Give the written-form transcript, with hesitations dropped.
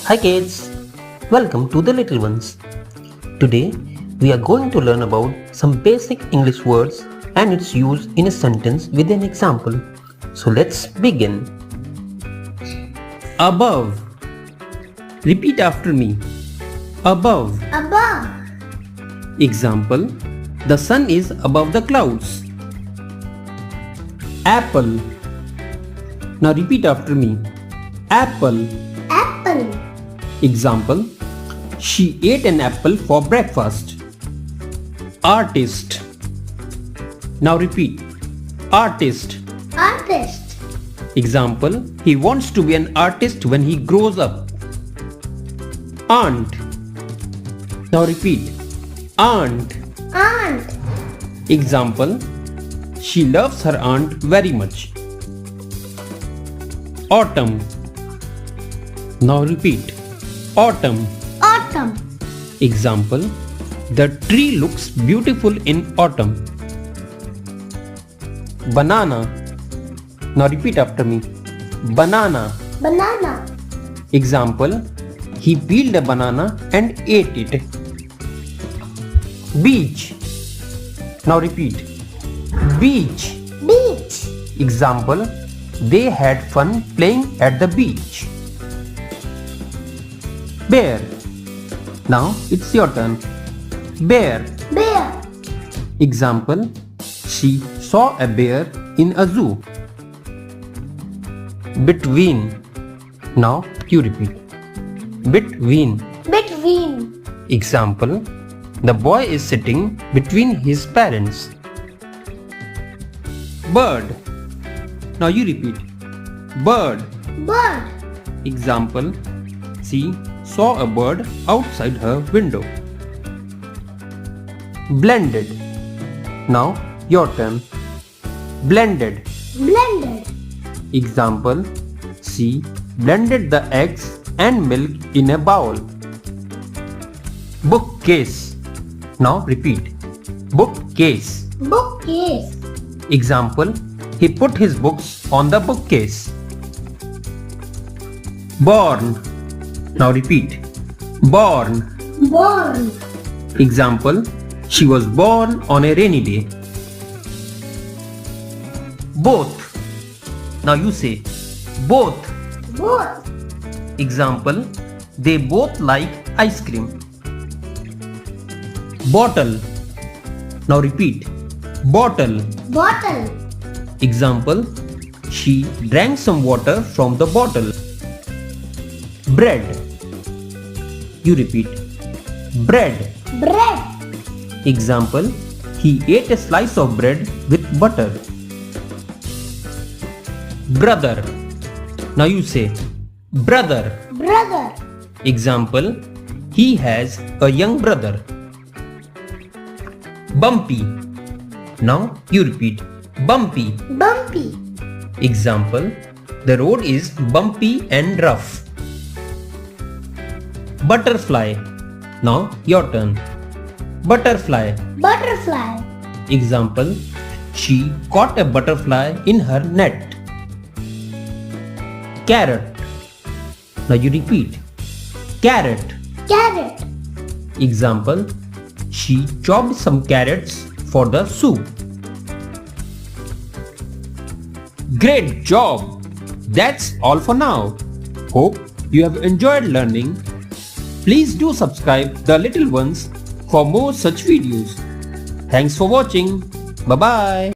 Hi kids, welcome to the little ones. Today we are going to learn about some basic English words and its use in a sentence with an example. So let's begin. Above. Repeat after me. Above. Above. Example. The sun is above the clouds. Apple. Now repeat after me. Apple. Apple. Example. She ate an apple for breakfast. Artist. Now repeat. Artist. Artist. Example. He wants to be an artist when he grows up. Aunt. Now repeat. Aunt. Aunt. Example. She loves her aunt very much. Autumn. Now repeat. Autumn. Autumn. Example. The tree looks beautiful in autumn. Banana. Now repeat after me. Banana. Banana. Example. He peeled a banana and ate it. Beach. Now repeat. Beach. Beach. Example. They had fun playing at the beach. Bear. Now it's your turn. Bear. Bear. Example. She saw a bear in a zoo. Between. Now you repeat. Between. Between. Example. The boy is sitting between his parents. Bird. Now you repeat. Bird. Bird. Example. She saw a bird outside her window. Blended. Now your turn. Blended. Blended. Example. She blended the eggs and milk in a bowl. Bookcase. Now repeat. Bookcase. Bookcase. Example. He put his books on the bookcase. Born. Now repeat. Born. Born. Example. She was born on a rainy day. Both. Now you say. Both. Both. Example. They both like ice cream. Bottle. Now repeat. Bottle. Bottle. Example. She drank some water from the bottle. Bread. You repeat. Bread. Bread. Example. He ate a slice of bread with butter. Brother. Now you say. Brother. Brother. Example. He has a young brother. Bumpy. Now you repeat. Bumpy. Bumpy. Example. The road is bumpy and rough. Butterfly. Now your turn. Butterfly. Butterfly. Example. She caught a butterfly in her net. Carrot. Now you repeat. Carrot. Carrot. Example. She chopped some carrots for the soup. Great job! That's all for now. Hope you have enjoyed learning. Please do subscribe The Little Ones for more such videos. Thanks for watching. Bye-bye.